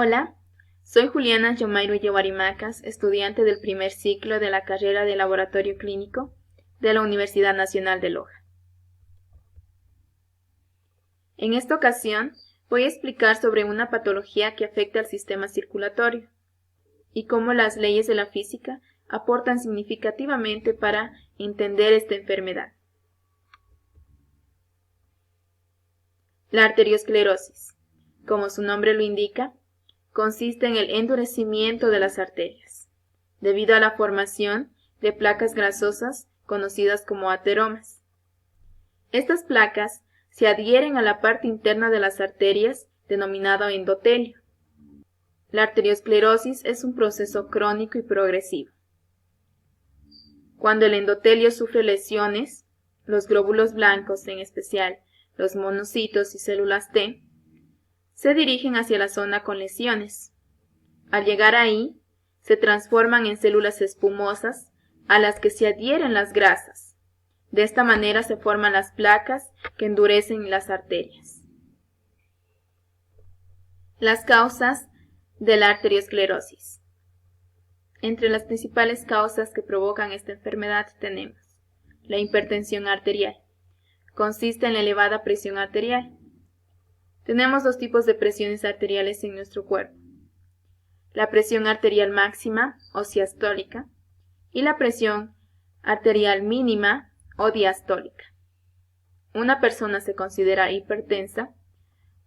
Hola, soy Juliana Yomayru Yewarimacas, estudiante del primer ciclo de la carrera de Laboratorio Clínico de la Universidad Nacional de Loja. En esta ocasión voy a explicar sobre una patología que afecta al sistema circulatorio y cómo las leyes de la física aportan significativamente para entender esta enfermedad. La arteriosclerosis, como su nombre lo indica, consiste en el endurecimiento de las arterias, debido a la formación de placas grasosas conocidas como ateromas. Estas placas se adhieren a la parte interna de las arterias, denominado endotelio. La arteriosclerosis es un proceso crónico y progresivo. Cuando el endotelio sufre lesiones, los glóbulos blancos, en especial los monocitos y células T, se dirigen hacia la zona con lesiones. Al llegar ahí, se transforman en células espumosas a las que se adhieren las grasas. De esta manera se forman las placas que endurecen las arterias. Las causas de la arteriosclerosis. Entre las principales causas que provocan esta enfermedad tenemos la hipertensión arterial. Consiste en la elevada presión arterial. Tenemos dos tipos de presiones arteriales en nuestro cuerpo: la presión arterial máxima o siastólica y la presión arterial mínima o diastólica. Una persona se considera hipertensa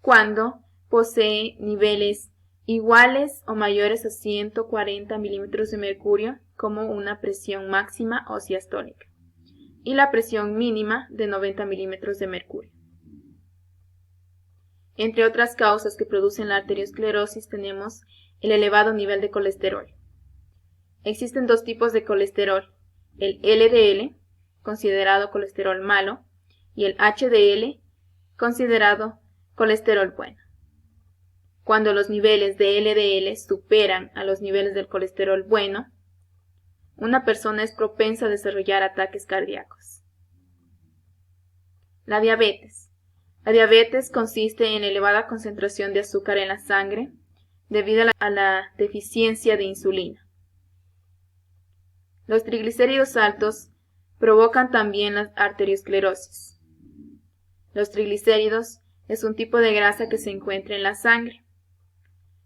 cuando posee niveles iguales o mayores a 140 milímetros de mercurio como una presión máxima o siastólica y la presión mínima de 90 milímetros de mercurio. Entre otras causas que producen la arteriosclerosis tenemos el elevado nivel de colesterol. Existen dos tipos de colesterol: el LDL, considerado colesterol malo, y el HDL, considerado colesterol bueno. Cuando los niveles de LDL superan a los niveles del colesterol bueno, una persona es propensa a desarrollar ataques cardíacos. La diabetes. La diabetes consiste en elevada concentración de azúcar en la sangre debido a la deficiencia de insulina. Los triglicéridos altos provocan también la arteriosclerosis. Los triglicéridos es un tipo de grasa que se encuentra en la sangre.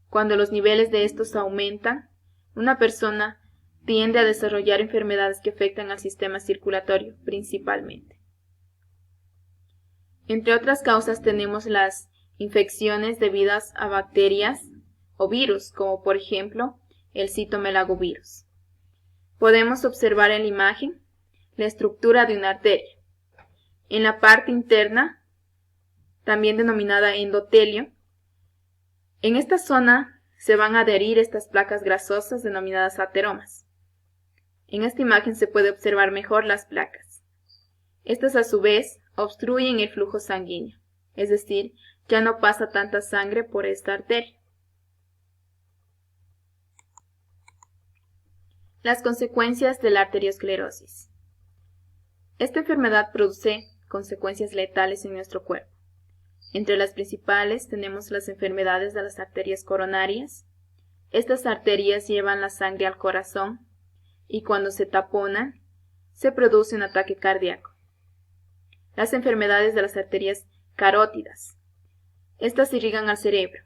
Cuando los niveles de estos aumentan, una persona tiende a desarrollar enfermedades que afectan al sistema circulatorio principalmente. Entre otras causas tenemos las infecciones debidas a bacterias o virus, como por ejemplo el citomegalovirus. Podemos observar en la imagen la estructura de una arteria. En la parte interna, también denominada endotelio, en esta zona se van a adherir estas placas grasosas denominadas ateromas. En esta imagen se puede observar mejor las placas. Estas a su vez obstruyen el flujo sanguíneo, es decir, ya no pasa tanta sangre por esta arteria. Las consecuencias de la arteriosclerosis. Esta enfermedad produce consecuencias letales en nuestro cuerpo. Entre las principales tenemos las enfermedades de las arterias coronarias. Estas arterias llevan la sangre al corazón y cuando se taponan, se produce un ataque cardíaco. Las enfermedades de las arterias carótidas. Estas irrigan al cerebro.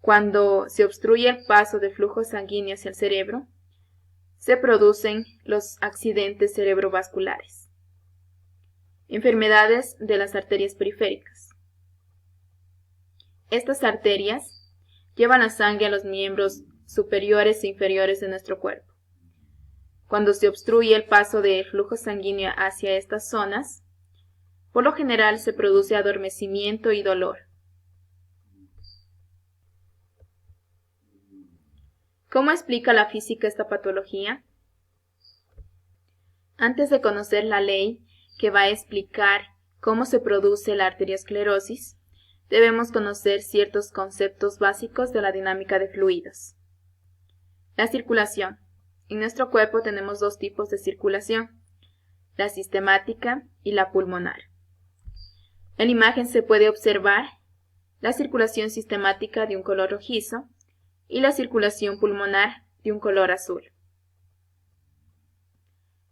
Cuando se obstruye el paso de flujo sanguíneo hacia el cerebro, se producen los accidentes cerebrovasculares. Enfermedades de las arterias periféricas. Estas arterias llevan la sangre a los miembros superiores e inferiores de nuestro cuerpo. Cuando se obstruye el paso del flujo sanguíneo hacia estas zonas, por lo general se produce adormecimiento y dolor. ¿Cómo explica la física esta patología? Antes de conocer la ley que va a explicar cómo se produce la arteriosclerosis, debemos conocer ciertos conceptos básicos de la dinámica de fluidos. La circulación. En nuestro cuerpo tenemos dos tipos de circulación: la sistemática y la pulmonar. En la imagen se puede observar la circulación sistemática de un color rojizo y la circulación pulmonar de un color azul.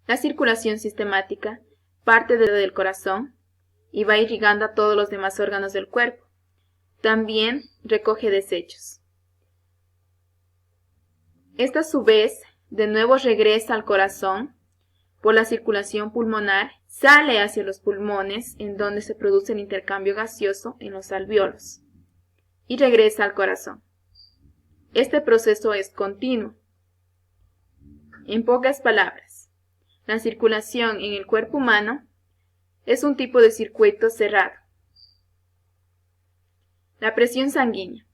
La circulación sistemática parte del corazón y va irrigando a todos los demás órganos del cuerpo. También recoge desechos. Esta a su vez de nuevo regresa al corazón por la circulación pulmonar, sale hacia los pulmones en donde se produce el intercambio gaseoso en los alvéolos y regresa al corazón. Este proceso es continuo. En pocas palabras, la circulación en el cuerpo humano es un tipo de circuito cerrado. La presión sanguínea.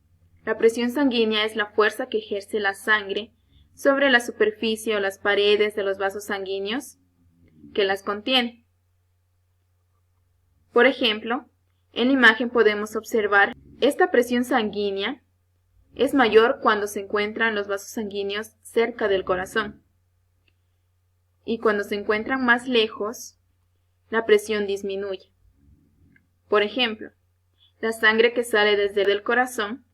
La presión sanguínea es la fuerza que ejerce la sangre sobre la superficie o las paredes de los vasos sanguíneos que las contienen. Por ejemplo, en la imagen podemos observar esta presión sanguínea es mayor cuando se encuentran los vasos sanguíneos cerca del corazón. Y cuando se encuentran más lejos, la presión disminuye. Por ejemplo, la sangre que sale desde el corazón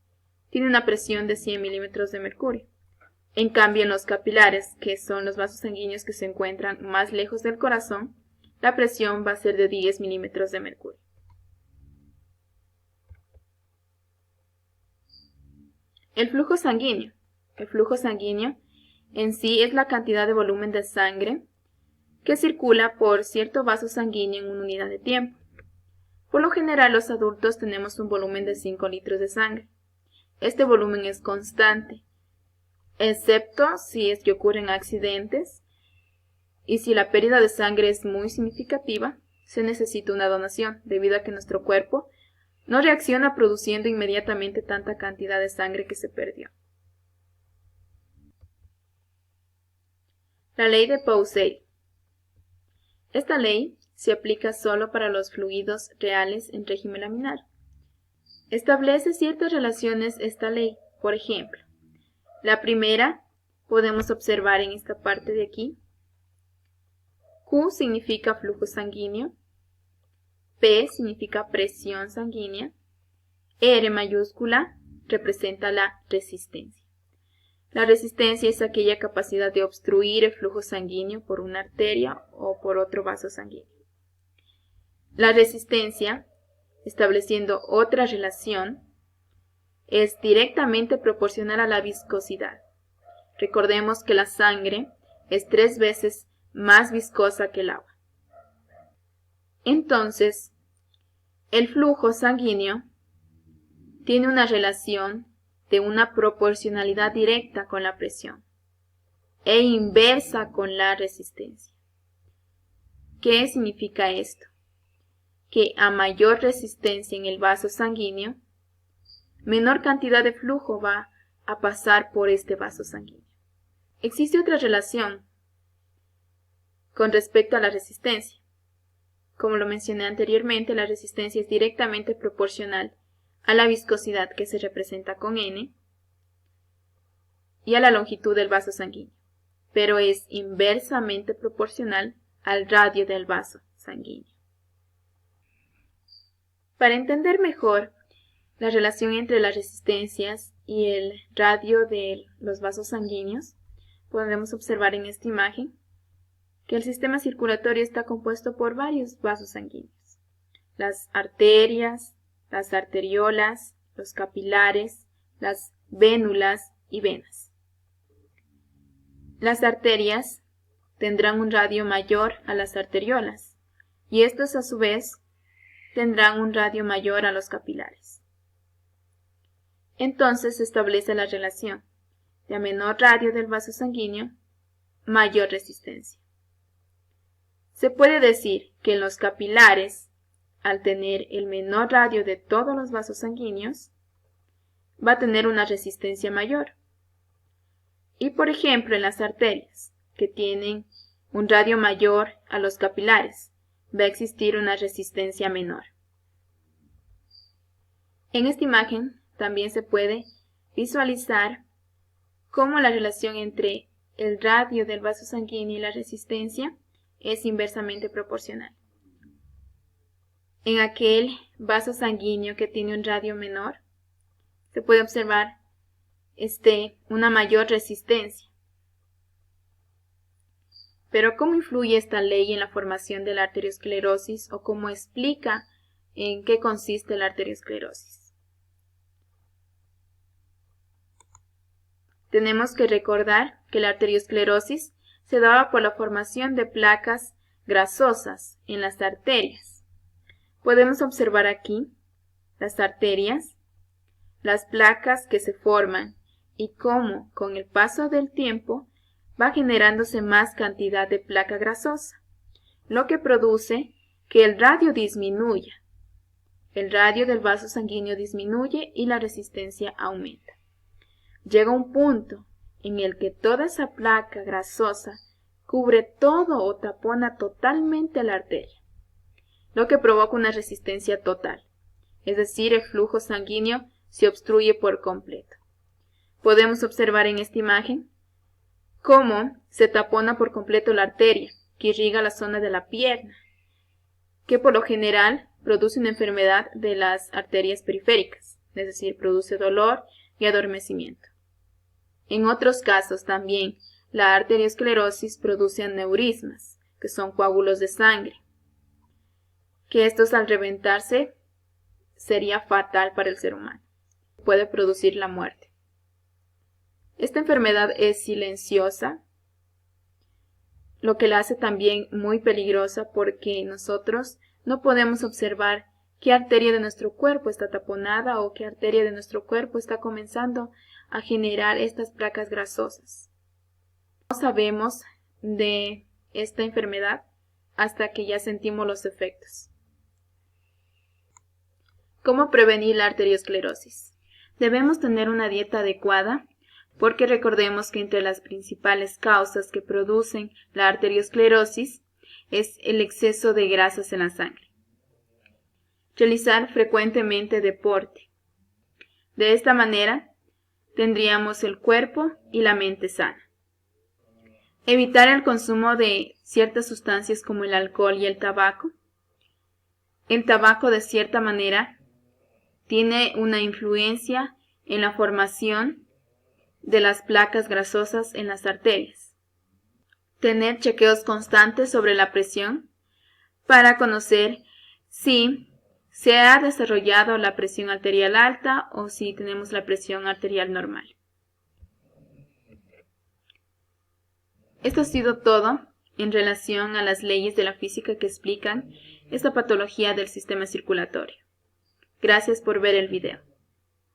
tiene una presión de 100 milímetros de mercurio. En cambio, en los capilares, que son los vasos sanguíneos que se encuentran más lejos del corazón, la presión va a ser de 10 milímetros de mercurio. El flujo sanguíneo. El flujo sanguíneo en sí es la cantidad de volumen de sangre que circula por cierto vaso sanguíneo en una unidad de tiempo. Por lo general, los adultos tenemos un volumen de 5 litros de sangre. Este volumen es constante, excepto si es que ocurren accidentes y si la pérdida de sangre es muy significativa, se necesita una donación, debido a que nuestro cuerpo no reacciona produciendo inmediatamente tanta cantidad de sangre que se perdió. La ley de Pauli. Esta ley se aplica solo para los fluidos reales en régimen laminar. Establece ciertas relaciones esta ley. Por ejemplo, la primera podemos observar en esta parte de aquí. Q significa flujo sanguíneo, P significa presión sanguínea, R mayúscula representa la resistencia. La resistencia es aquella capacidad de obstruir el flujo sanguíneo por una arteria o por otro vaso sanguíneo. La resistencia, estableciendo otra relación, es directamente proporcional a la viscosidad. Recordemos que la sangre es 3 veces más viscosa que el agua. Entonces, el flujo sanguíneo tiene una relación de una proporcionalidad directa con la presión e inversa con la resistencia. ¿Qué significa esto? Que a mayor resistencia en el vaso sanguíneo, menor cantidad de flujo va a pasar por este vaso sanguíneo. Existe otra relación con respecto a la resistencia. Como lo mencioné anteriormente, la resistencia es directamente proporcional a la viscosidad, que se representa con N, y a la longitud del vaso sanguíneo, pero es inversamente proporcional al radio del vaso sanguíneo. Para entender mejor la relación entre las resistencias y el radio de los vasos sanguíneos, podemos observar en esta imagen que el sistema circulatorio está compuesto por varios vasos sanguíneos. Las arterias, las arteriolas, los capilares, las vénulas y venas. Las arterias tendrán un radio mayor a las arteriolas y estos a su vez tendrán un radio mayor a los capilares. Entonces se establece la relación de a menor radio del vaso sanguíneo, mayor resistencia. Se puede decir que en los capilares, al tener el menor radio de todos los vasos sanguíneos, va a tener una resistencia mayor. Y por ejemplo en las arterias, que tienen un radio mayor a los capilares, va a existir una resistencia menor. En esta imagen también se puede visualizar cómo la relación entre el radio del vaso sanguíneo y la resistencia es inversamente proporcional. en aquel vaso sanguíneo que tiene un radio menor, se puede observar una mayor resistencia. Pero ¿cómo influye esta ley en la formación de la arteriosclerosis o cómo explica en qué consiste la arteriosclerosis? Tenemos que recordar que la arteriosclerosis se daba por la formación de placas grasosas en las arterias. Podemos observar aquí las arterias, las placas que se forman y cómo con el paso del tiempo va generándose más cantidad de placa grasosa, lo que produce que el radio disminuya. El radio del vaso sanguíneo disminuye y la resistencia aumenta. Llega un punto en el que toda esa placa grasosa cubre todo o tapona totalmente la arteria, lo que provoca una resistencia total, es decir, el flujo sanguíneo se obstruye por completo. Podemos observar en esta imagen cómo se tapona por completo la arteria que irriga la zona de la pierna, que por lo general produce una enfermedad de las arterias periféricas, es decir, produce dolor y adormecimiento. En otros casos también, la arteriosclerosis produce aneurismas, que son coágulos de sangre, que estos al reventarse sería fatal para el ser humano. Puede producir la muerte. Esta enfermedad es silenciosa, lo que la hace también muy peligrosa porque nosotros no podemos observar qué arteria de nuestro cuerpo está taponada o qué arteria de nuestro cuerpo está comenzando a generar estas placas grasosas. No sabemos de esta enfermedad hasta que ya sentimos los efectos. ¿Cómo prevenir la arteriosclerosis? Debemos tener una dieta adecuada porque recordemos que entre las principales causas que producen la arteriosclerosis es el exceso de grasas en la sangre. Realizar frecuentemente deporte. De esta manera tendríamos el cuerpo y la mente sana. Evitar el consumo de ciertas sustancias como el alcohol y el tabaco. El tabaco de cierta manera tiene una influencia en la formación de las placas grasosas en las arterias. Tener chequeos constantes sobre la presión para conocer si se ha desarrollado la presión arterial alta o si tenemos la presión arterial normal. Esto ha sido todo en relación a las leyes de la física que explican esta patología del sistema circulatorio. Gracias por ver el video.